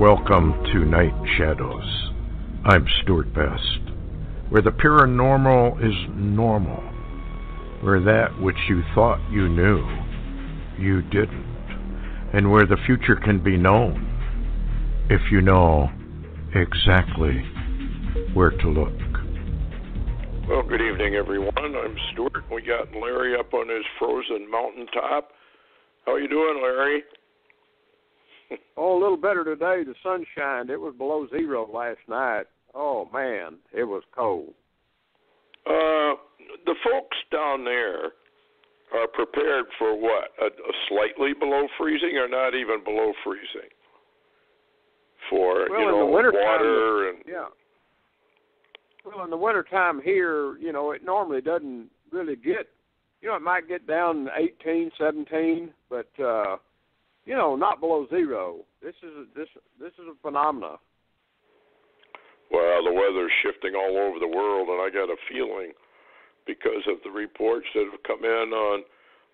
Welcome to Night Shadows. I'm Stuart Best, where the paranormal is normal, where that which you thought you knew, you didn't, and where the future can be known if you know exactly where to look. Well, good evening, everyone. I'm Stuart. We got Larry up on his frozen mountaintop. How you doing, Larry? Oh, a little better today. The sun shined. It was below zero last night. Oh, man, it was cold. The folks down there are prepared for what? A slightly below freezing or not even below freezing? For, in the water and... Yeah. Well, in the wintertime here, it normally doesn't really get, it might get down 18, 17, but... not below zero. This is a phenomena. Well, the weather's shifting all over the world, and I got a feeling because of the reports that have come in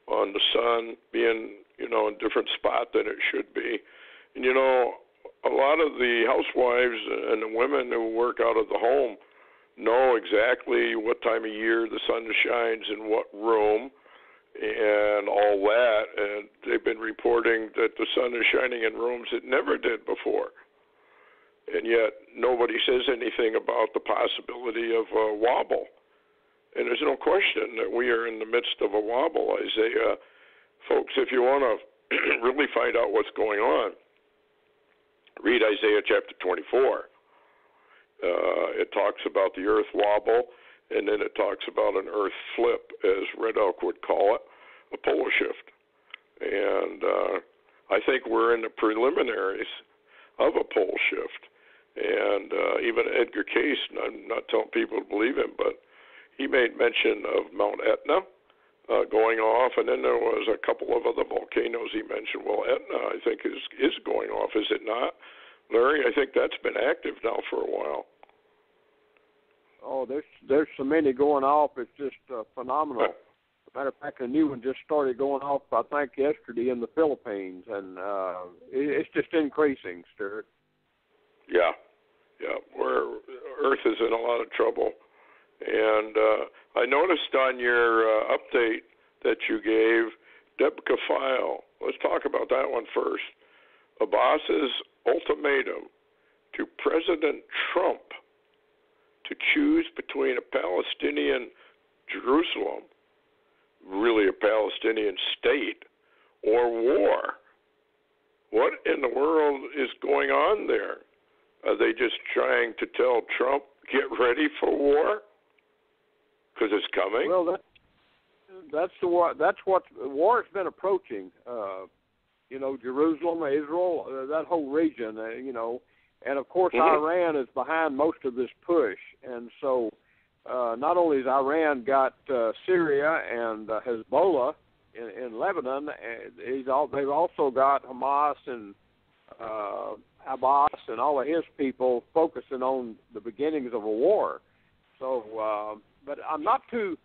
on the sun being, in a different spot than it should be. And, a lot of the housewives and the women who work out of the home know exactly what time of year the sun shines in what room and all that, and they've been reporting that the sun is shining in rooms it never did before. And yet nobody says anything about the possibility of a wobble. And there's no question that we are in the midst of a wobble, Isaiah. Folks, if you want to really find out what's going on, read Isaiah chapter 24. It talks about the earth wobble, and then it talks about an earth flip, as Red Elk would call it, a polar shift. And I think we're in the preliminaries of a pole shift. And even Edgar Cayce, and I'm not telling people to believe him, but he made mention of Mount Etna going off, and then there was a couple of other volcanoes he mentioned. Well, Etna, I think, is going off, is it not? Larry, I think that's been active now for a while. Oh, there's so many going off. It's just phenomenal. As a matter of fact, a new one just started going off, I think, yesterday in the Philippines, and it's just increasing, Stuart. Yeah. Earth is in a lot of trouble. And I noticed on your update that you gave, Debka File. Let's talk about that one first. Abbas's ultimatum to President Trump to choose between a Palestinian Jerusalem, really a Palestinian state, or war. What in the world is going on there? Are they just trying to tell Trump, get ready for war? Because it's coming? Well, that's what war has been approaching. Jerusalem, Israel, that whole region, and of course Iran is behind most of this push. And so not only has Iran got Syria and Hezbollah in Lebanon, they've also got Hamas and Abbas and all of his people focusing on the beginnings of a war. So, but I'm not too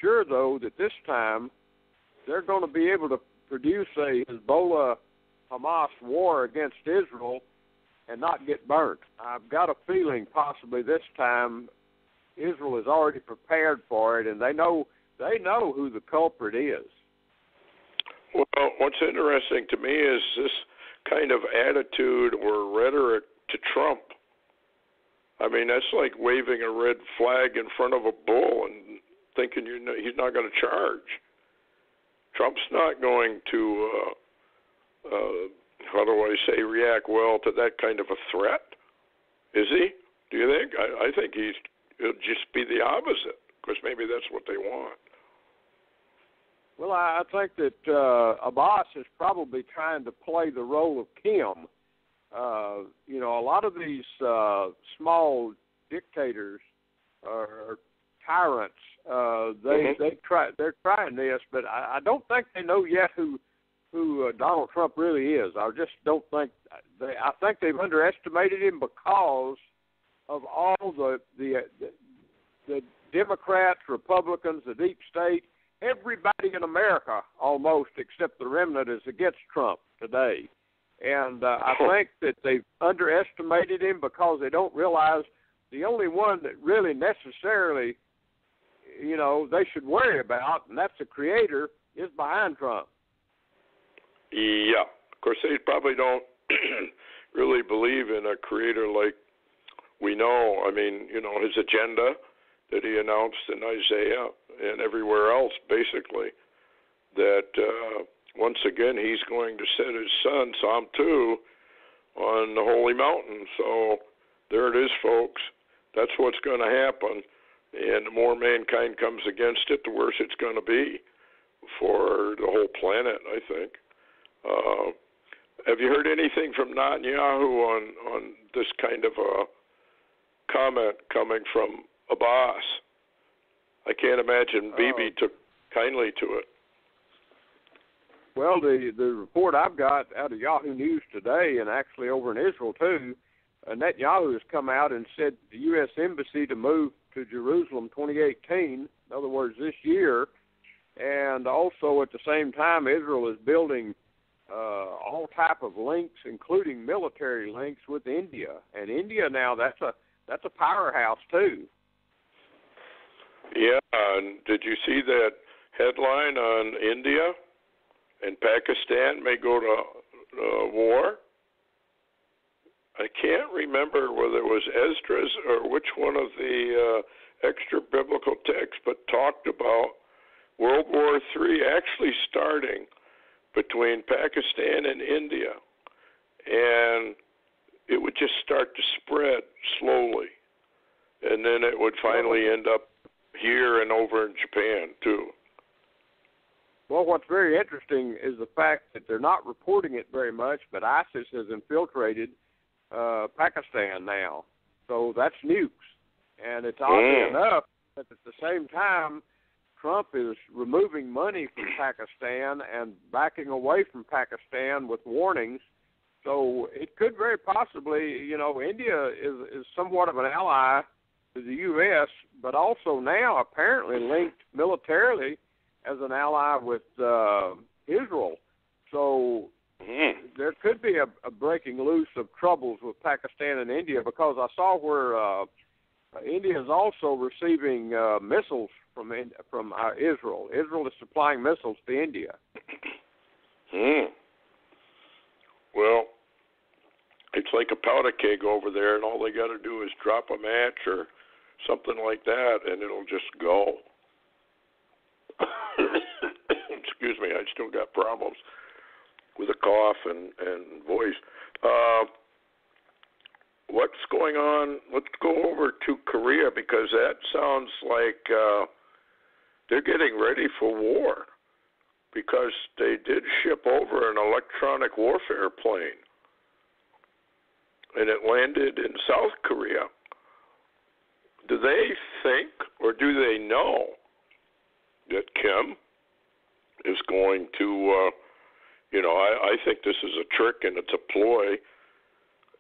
sure though that this time they're going to be able to produce a Hezbollah-Hamas war against Israel and not get burnt. I've got a feeling possibly this time Israel is already prepared for it, and they know who the culprit is. Well, what's interesting to me is this kind of attitude or rhetoric to Trump. I mean, that's like waving a red flag in front of a bull and thinking he's not going to charge. Trump's not going to, react well to that kind of a threat, is he? Do you think? I think it'll just be the opposite, because maybe that's what they want. Well, I think that Abbas is probably trying to play the role of Kim. A lot of these small dictators or tyrants, they're trying this, but I don't think they know yet who Donald Trump really is. I just don't think I think they've underestimated him because of all the Democrats, Republicans, the deep state. Everybody in America, almost except the remnant, is against Trump today. And I think that they've underestimated him because they don't realize the only one that really necessarily, they should worry about, and that's the creator, is behind Trump. Yeah. Of course, they probably don't really believe in a creator like we know. I mean, his agenda that he announced in Isaiah and everywhere else, basically, that once again he's going to set his son, Psalm 2, on the holy mountain. So there it is, folks. That's what's going to happen. And the more mankind comes against it, the worse it's going to be for the whole planet, I think. Have you heard anything from Netanyahu on this kind of a comment coming from Abbas? I can't imagine Bibi took kindly to it. Well, the report I've got out of Yahoo News today, and actually over in Israel too, Netanyahu has come out and said the U.S. Embassy to move to Jerusalem 2018, in other words, this year, and also at the same time Israel is building all type of links, including military links with India. And India now, that's a powerhouse too. Yeah, and did you see that headline on India and Pakistan may go to war? I can't remember whether it was Esdras or which one of the extra biblical texts, but talked about World War III actually starting between Pakistan and India, and it would just start to spread slowly, and then it would finally end up here and over in Japan too. Well, what's very interesting is the fact that they're not reporting it very much, but ISIS has infiltrated Pakistan now. So that's nukes. And it's oddly enough that at the same time, Trump is removing money from Pakistan and backing away from Pakistan with warnings. So it could very possibly, India is somewhat of an ally to the U.S., but also now apparently linked militarily as an ally with Israel. So there could be a breaking loose of troubles with Pakistan and India, because I saw where India is also receiving missiles from Israel. Israel is supplying missiles to India. Well, it's like a powder keg over there, and all they got to do is drop a match or something like that, and it'll just go. Excuse me, I still got problems with a cough and voice. What's going on? Let's go over to Korea, because that sounds like they're getting ready for war, because they did ship over an electronic warfare plane, and it landed in South Korea. Do they think, or do they know, that Kim is going to, I think this is a trick and it's a ploy.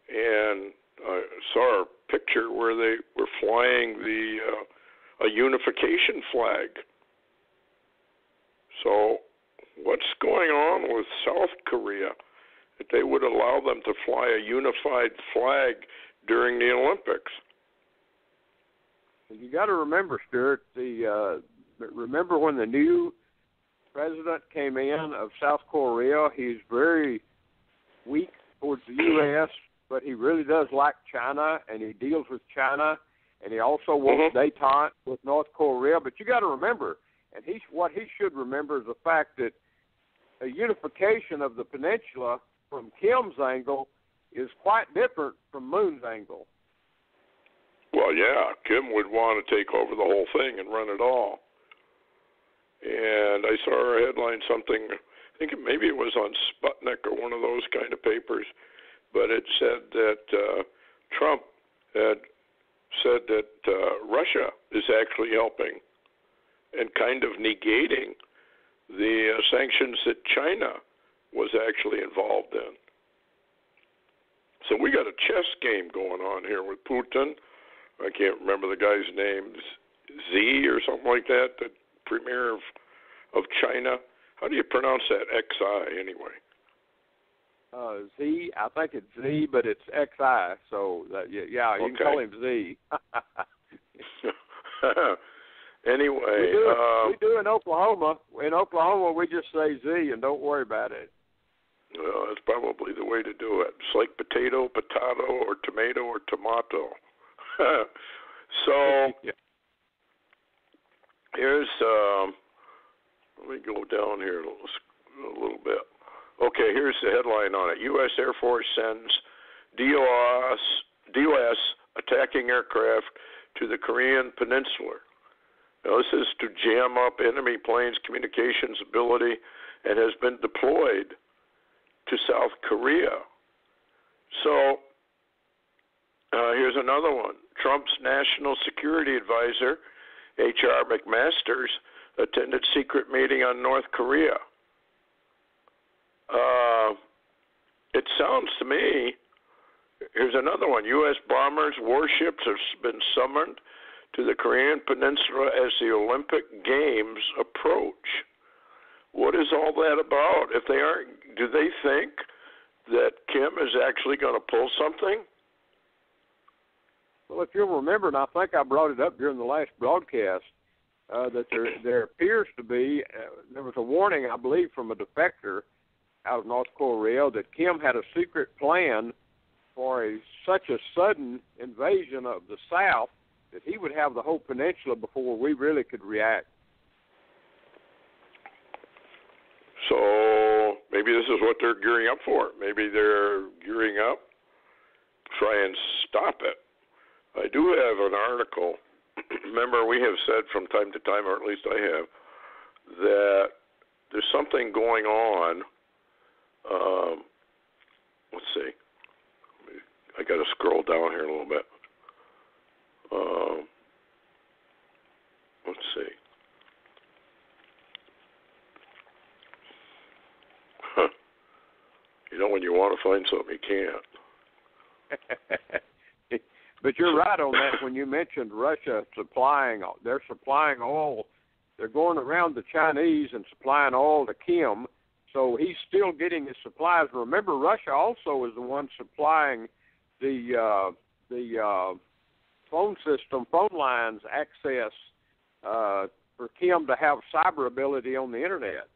And I saw a picture where they were flying a unification flag. So what's going on with South Korea that they would allow them to fly a unified flag during the Olympics? You got to remember, Stuart, remember when the new president came in of South Korea, he's very weak towards the U.S., but he really does like China, and he deals with China, and he also wants détente with North Korea. But you got to remember, and what he should remember is the fact that a unification of the peninsula from Kim's angle is quite different from Moon's angle. Well, yeah, Kim would want to take over the whole thing and run it all. And I saw a headline, something, I think maybe it was on Sputnik or one of those kind of papers, but it said that Trump had said that Russia is actually helping and kind of negating the sanctions that China was actually involved in. So we got a chess game going on here with Putin. I can't remember the guy's name, Z or something like that, the premier of China. How do you pronounce that, XI, anyway? Z. I think it's Z, but it's XI. So yeah, you can call him Z. Anyway, we do in Oklahoma. In Oklahoma, we just say Z and don't worry about it. Well, that's probably the way to do it. It's like potato, or tomato, or tomato. So here's, let me go down here a little bit. Okay, here's the headline on it. U.S. Air Force sends DOS attacking aircraft to the Korean Peninsula. Now, this is to jam up enemy planes' communications ability and has been deployed to South Korea. So here's another one. Trump's national security advisor, H.R. McMaster's, attended secret meeting on North Korea. It sounds to me, here's another one. U.S. bombers, warships have been summoned to the Korean Peninsula as the Olympic Games approach. What is all that about? If they aren't, do they think that Kim is actually going to pull something? Well, if you'll remember, and I think I brought it up during the last broadcast, that there appears to be, there was a warning, I believe, from a defector out of North Korea that Kim had a secret plan for such a sudden invasion of the South that he would have the whole peninsula before we really could react. So maybe this is what they're gearing up for. Maybe they're gearing up to try and stop it. I do have an article. Remember, we have said from time to time, or at least I have, that there's something going on. Let's see. I got to scroll down here a little bit. Let's see. You know, when you want to find something, you can't. But you're right on that when you mentioned Russia they're supplying oil. They're going around the Chinese and supplying oil to Kim, so he's still getting his supplies. Remember, Russia also is the one supplying the phone lines access for Kim to have cyber ability on the internet.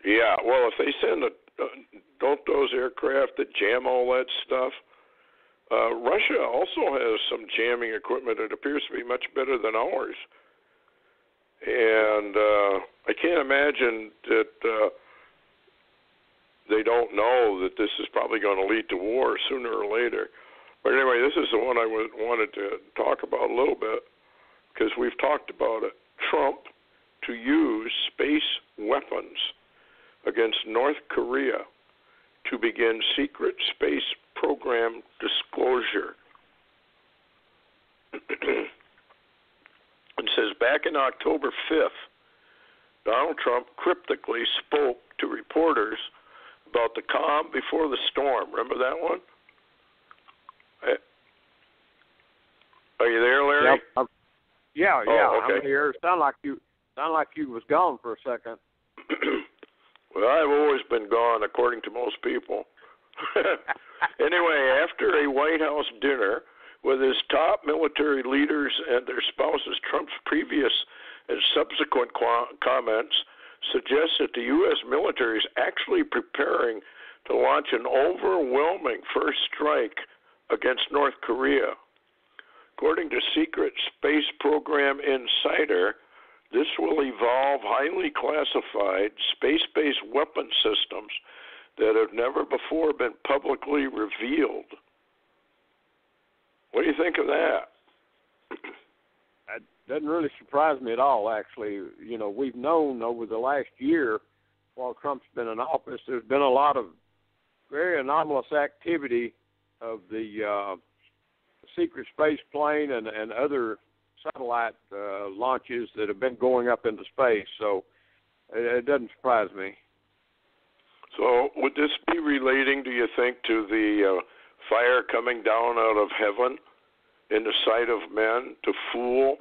Yeah, well, if they send don't those aircraft that jam all that stuff, Russia also has some jamming equipment that appears to be much better than ours. And I can't imagine that they don't know that this is probably going to lead to war sooner or later. But anyway, this is the one I wanted to talk about a little bit because we've talked about it. Trump to use space weapons against North Korea to begin secret space program disclosure. It says, back in October 5th, Donald Trump cryptically spoke to reporters about the calm before the storm. Remember that one? Are you there, Larry? Yep. Yeah, oh, okay. I'm here. Sound like you was gone for a second. Well, I've always been gone, according to most people. Anyway, after a White House dinner with his top military leaders and their spouses, Trump's previous and subsequent comments suggest that the U.S. military is actually preparing to launch an overwhelming first strike against North Korea. According to Secret Space Program Insider, this will evolve highly classified space-based weapon systems that have never before been publicly revealed. What do you think of that? That doesn't really surprise me at all, actually. You know, we've known over the last year, while Trump's been in office, there's been a lot of very anomalous activity of the secret space plane and other satellite launches that have been going up into space. So it doesn't surprise me. So would this be relating, do you think, to the fire coming down out of heaven in the sight of men to fool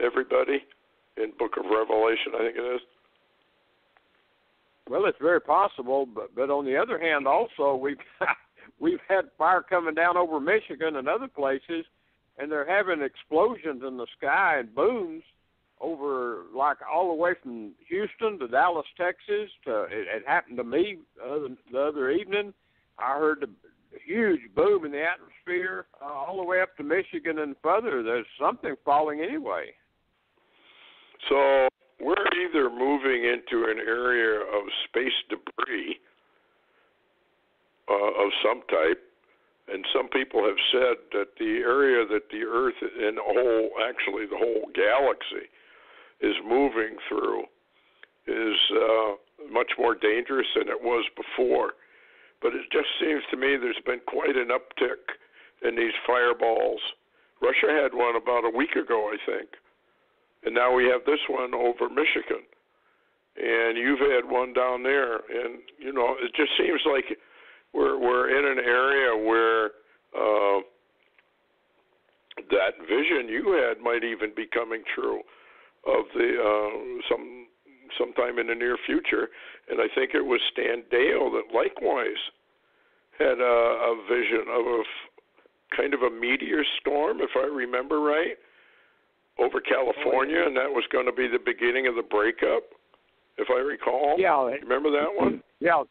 everybody in Book of Revelation, I think it is? Well, it's very possible, but on the other hand, also we've had fire coming down over Michigan and other places, and they're having explosions in the sky and booms over, like, all the way from Houston to Dallas, Texas. It happened to me the other evening. I heard a huge boom in the atmosphere all the way up to Michigan and further. There's something falling anyway. So we're either moving into an area of space debris of some type, and some people have said that the area that the Earth and the whole galaxy is moving through is much more dangerous than it was before. But it just seems to me there's been quite an uptick in these fireballs. Russia had one about a week ago, I think. And now we have this one over Michigan. And you've had one down there. And, you know, it just seems like we're in an area where that vision you had might even be coming true of the sometime in the near future. And I think it was Stan Dale that likewise had a vision of kind of a meteor storm, if I remember right, over California, and that was going to be the beginning of the breakup, if I recall. Yeah. Remember that one? Yeah.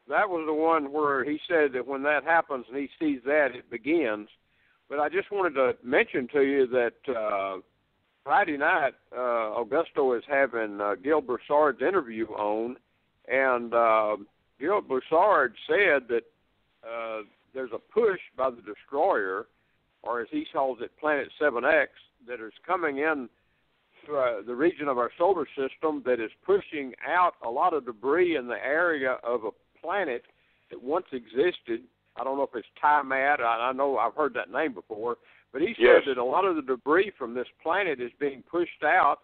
That was the one where he said that when that happens and he sees that, it begins. But I just wanted to mention to you that Friday night, Augusto is having Gil Broussard's interview on, and Gil Broussard said that there's a push by the destroyer, or as he calls it, Planet 7X, that is coming in to the region of our solar system that is pushing out a lot of debris in the area of a planet that once existed. I don't know if it's Tiamat. I know I've heard that name before. But he said that a lot of the debris from this planet is being pushed out,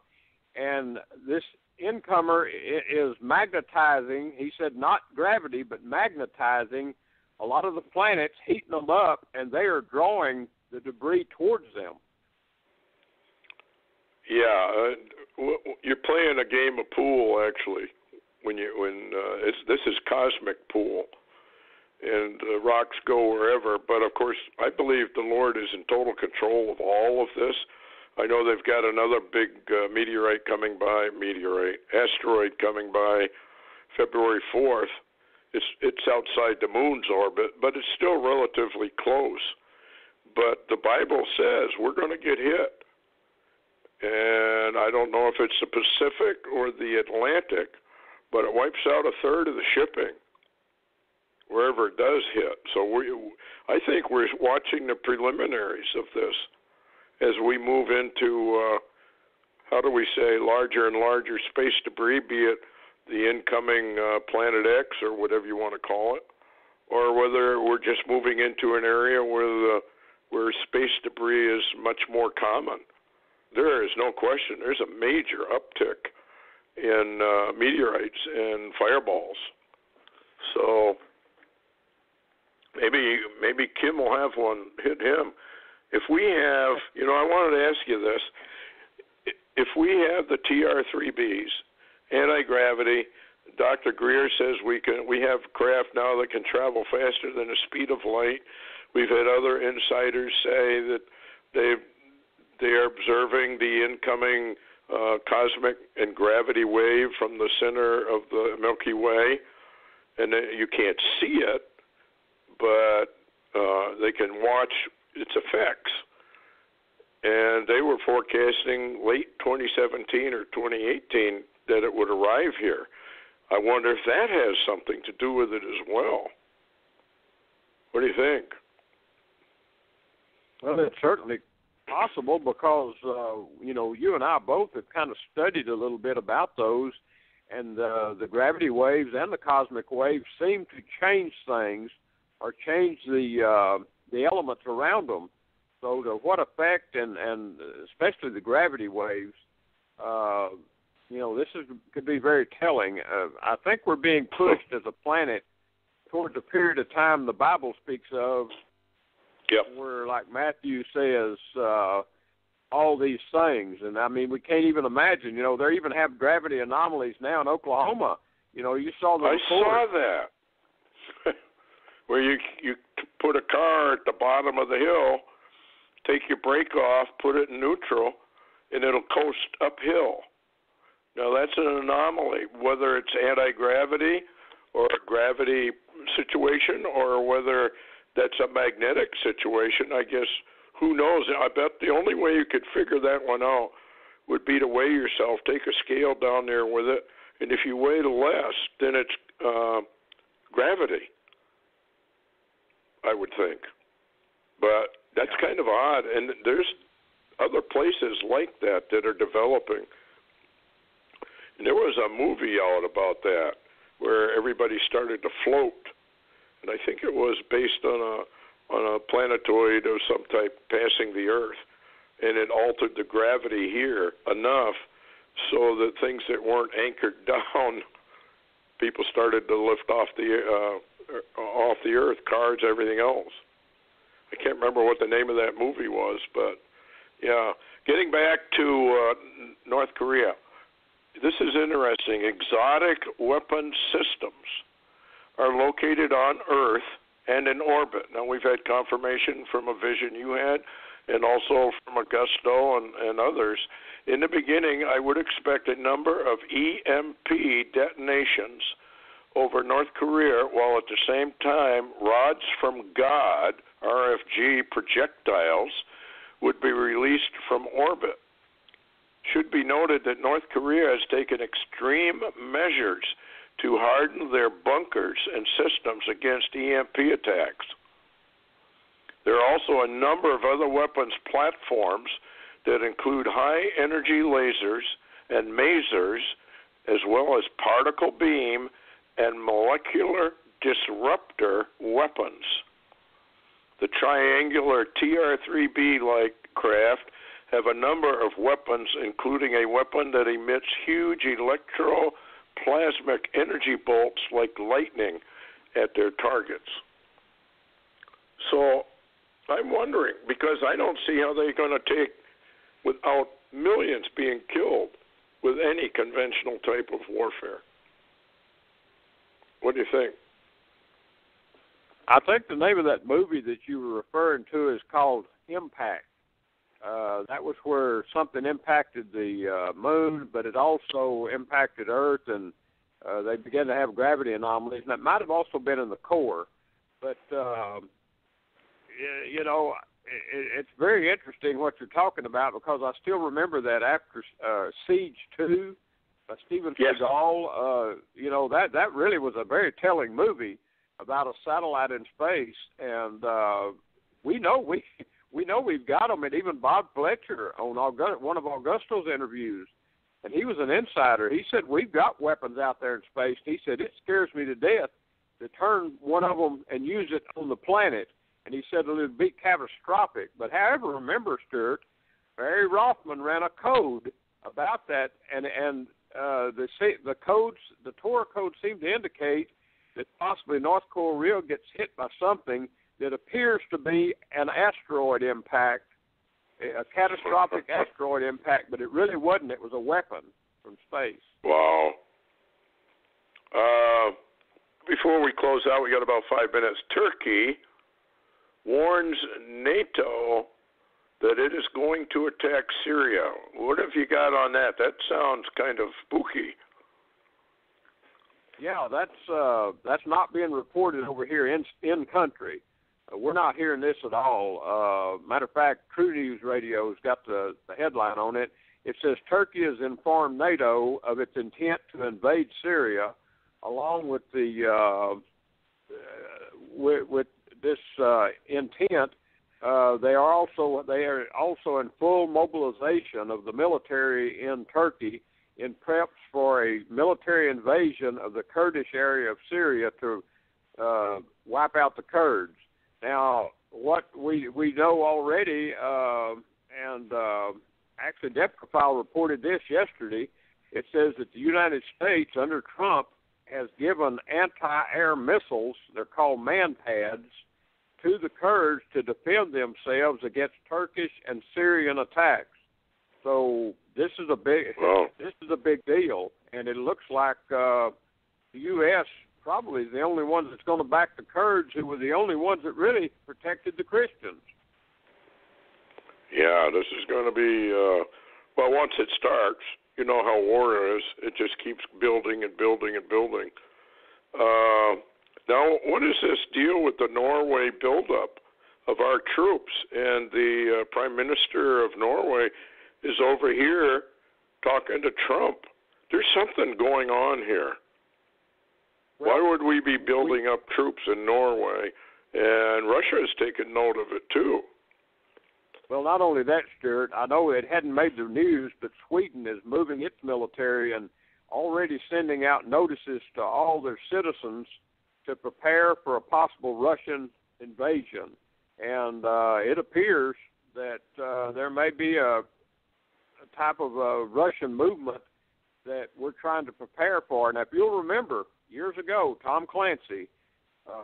and this incomer is magnetizing, he said not gravity, but magnetizing a lot of the planets, heating them up, and they are drawing the debris towards them. Yeah, you're playing a game of pool, actually, this is cosmic pool. And rocks go wherever. But, of course, I believe the Lord is in total control of all of this. I know they've got another big asteroid coming by February 4th. It's outside the moon's orbit, but it's still relatively close. But the Bible says we're going to get hit. And I don't know if it's the Pacific or the Atlantic, but it wipes out a third of the shipping wherever it does hit. So I think we're watching the preliminaries of this as we move into, larger and larger space debris, be it the incoming Planet X or whatever you want to call it, or whether we're just moving into an area where space debris is much more common. There is no question. There's a major uptick in meteorites and fireballs. So Maybe Kim will have one hit him. If we have, I wanted to ask you this. If we have the TR-3Bs, anti-gravity, Dr. Greer says we have craft now that can travel faster than the speed of light. We've had other insiders say that they are observing the incoming cosmic and gravity wave from the center of the Milky Way, and you can't see it, but they can watch its effects. And they were forecasting late 2017 or 2018 that it would arrive here. I wonder if that has something to do with it as well. What do you think? Well, it's certainly possible because, you and I both have kind of studied a little bit about those, and the gravity waves and the cosmic waves seem to change things or change the elements around them. So to what effect, and especially the gravity waves, could be very telling. I think we're being pushed as a planet towards a period of time the Bible speaks of, where, like Matthew says, all these things. And, I mean, we can't even imagine. They even have gravity anomalies now in Oklahoma. You saw the report. I saw that. Where you put a car at the bottom of the hill, take your brake off, put it in neutral, and it'll coast uphill. Now, that's an anomaly, whether it's anti-gravity or a gravity situation or whether that's a magnetic situation. I guess, who knows? I bet the only way you could figure that one out would be to weigh yourself, take a scale down there with it, and if you weigh less, then it's gravity, I would think. But that's kind of odd, and there's other places like that are developing. And there was a movie out about that where everybody started to float, and I think it was based on a planetoid of some type passing the Earth, and it altered the gravity here enough so that things that weren't anchored down, people started to lift off the Earth, cars, everything else. I can't remember what the name of that movie was, but yeah. Getting back to North Korea, this is interesting. Exotic weapon systems are located on Earth and in orbit. Now, we've had confirmation from a vision you had and also from Augusto and others. In the beginning, I would expect a number of EMP detonations over North Korea, while at the same time, rods from God, RFG projectiles, would be released from orbit. Should be noted that North Korea has taken extreme measures to harden their bunkers and systems against EMP attacks. There are also a number of other weapons platforms that include high-energy lasers and masers, as well as particle beam and molecular disruptor weapons. The triangular TR-3B-like craft have a number of weapons, including a weapon that emits huge electroplasmic energy bolts like lightning at their targets. So I'm wondering, because I don't see how they're going to take, without millions being killed, with any conventional type of warfare. What do you think? I think the name of that movie that you were referring to is called Impact. That was where something impacted the moon, but it also impacted Earth, and they began to have gravity anomalies. And that might have also been in the core. But, it's very interesting what you're talking about, because I still remember that after Siege 2 by Steven Seagal, that really was a very telling movie about a satellite in space, and we know we've got them, and even Bob Fletcher on one of Augusto's interviews, and he was an insider. He said, we've got weapons out there in space. He said, it scares me to death to turn one of them and use it on the planet, and he said it would be catastrophic. But however, remember, Stuart, Barry Rothman ran a code about that, and the codes, the Torah code seemed to indicate that possibly North Korea gets hit by something that appears to be an asteroid impact, a catastrophic asteroid impact, but it really wasn't. It was a weapon from space. Wow. Before we close out, we got about 5 minutes. Turkey warns NATO that it is going to attack Syria. What have you got on that? That sounds kind of spooky. Yeah, that's not being reported over here in country. We're not hearing this at all. Matter of fact, True News Radio's got the headline on it. It says Turkey has informed NATO of its intent to invade Syria, along with the with this intent. They are also in full mobilization of the military in Turkey in preps for a military invasion of the Kurdish area of Syria to wipe out the Kurds. Now, what we know already, and actually Deprofile reported this yesterday, it says that the United States under Trump has given anti-air missiles, they're called MANPADS, to the Kurds to defend themselves against Turkish and Syrian attacks. So this is a big deal, and it looks like the U.S. probably is the only ones that's going to back the Kurds, who were the only ones that really protected the Christians. Yeah, this is going to be, well, once it starts, you know how war is. It just keeps building and building and building. Now, what is this deal with the Norway buildup of our troops? And the Prime Minister of Norway is over here talking to Trump. There's something going on here. Well, why would we be building up troops in Norway? And Russia has taken note of it, too. Well, not only that, Stuart, I know it hadn't made the news, but Sweden is moving its military and already sending out notices to all their citizens to prepare for a possible Russian invasion. And it appears that there may be a type of a Russian movement that we're trying to prepare for. Now, if you'll remember, years ago, Tom Clancy,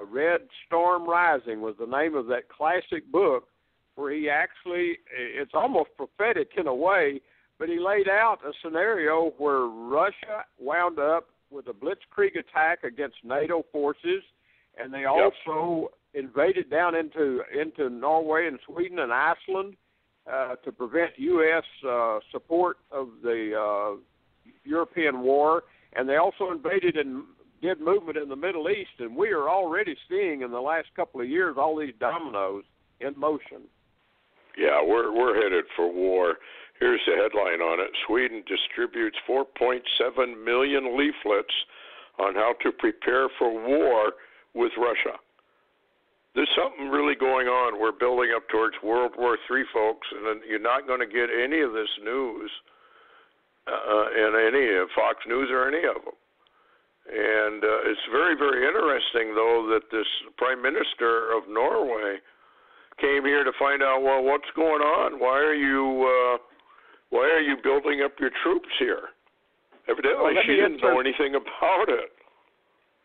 Red Storm Rising was the name of that classic book, where he actually, it's almost prophetic in a way, but he laid out a scenario where Russia wound up with a blitzkrieg attack against NATO forces, and they also invaded down into Norway and Sweden and Iceland to prevent U.S. support of the European war, and they also invaded and did movement in the Middle East, and we are already seeing in the last couple of years all these dominoes in motion. Yeah, we're headed for war. Here's the headline on it. Sweden distributes 4.7 million leaflets on how to prepare for war with Russia. There's something really going on. We're building up towards World War III, folks, and you're not going to get any of this news in any of Fox News or any of them. And it's very, very interesting, though, that this Prime Minister of Norway came here to find out, well, what's going on? Why are you building up your troops here? Evidently, she didn't know anything about it.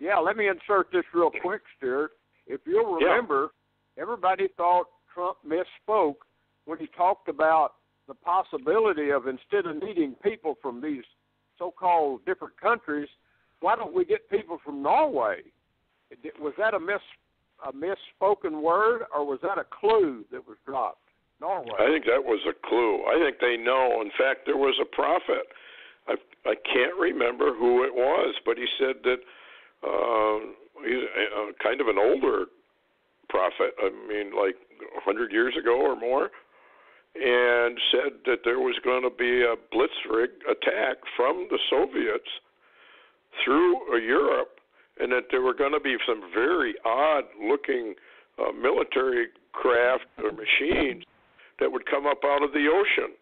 Yeah, let me insert this real quick, Stuart. If you'll remember, everybody thought Trump misspoke when he talked about the possibility of, instead of needing people from these so-called different countries, why don't we get people from Norway? Was that a misspoken word, or was that a clue that was dropped? Norway. I think that was a clue. I think they know. In fact, there was a prophet. I can't remember who it was, but he said that he's kind of an older prophet, I mean, like 100 years ago or more, and said that there was going to be a blitzkrieg attack from the Soviets through Europe, and that there were going to be some very odd-looking military craft or machines that would come up out of the ocean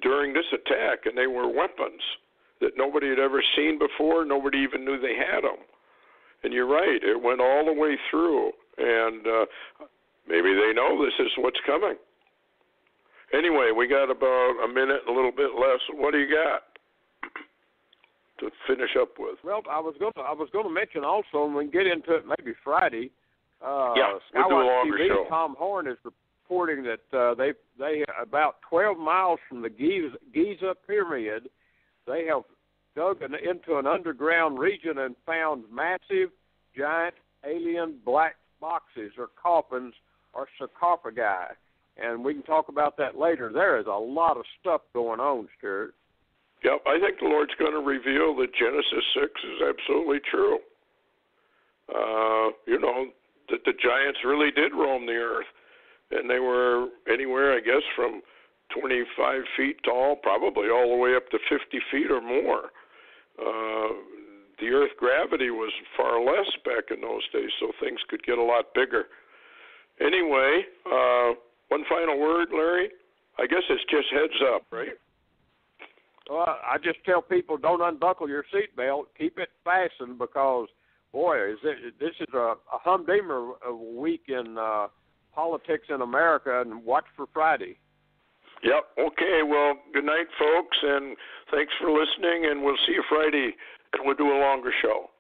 during this attack, and they were weapons that nobody had ever seen before. Nobody even knew they had them. And you're right, it went all the way through, and maybe they know this is what's coming. Anyway, we got about a minute, a little bit less. What do you got to finish up with? Well, I was going to mention also, and we can get into it maybe Friday. We'll do a longer TV, show. Tom Horn is reporting that they about 12 miles from the Giza Pyramid, they have dug into an underground region and found massive, giant, alien black boxes or coffins or sarcophagi. And we can talk about that later. There is a lot of stuff going on, Stuart. Yep, I think the Lord's going to reveal that Genesis 6 is absolutely true. That the giants really did roam the earth. And they were anywhere, I guess, from 25 feet tall, probably all the way up to 50 feet or more. The Earth gravity was far less back in those days, so things could get a lot bigger. Anyway, one final word, Larry. I guess it's just heads up, right? Well, I just tell people don't unbuckle your seatbelt. Keep it fastened because, boy, this is a humdinger week in politics in America, and watch for Friday. Yep. Okay. Well, good night, folks, and thanks for listening, and we'll see you Friday, and we'll do a longer show.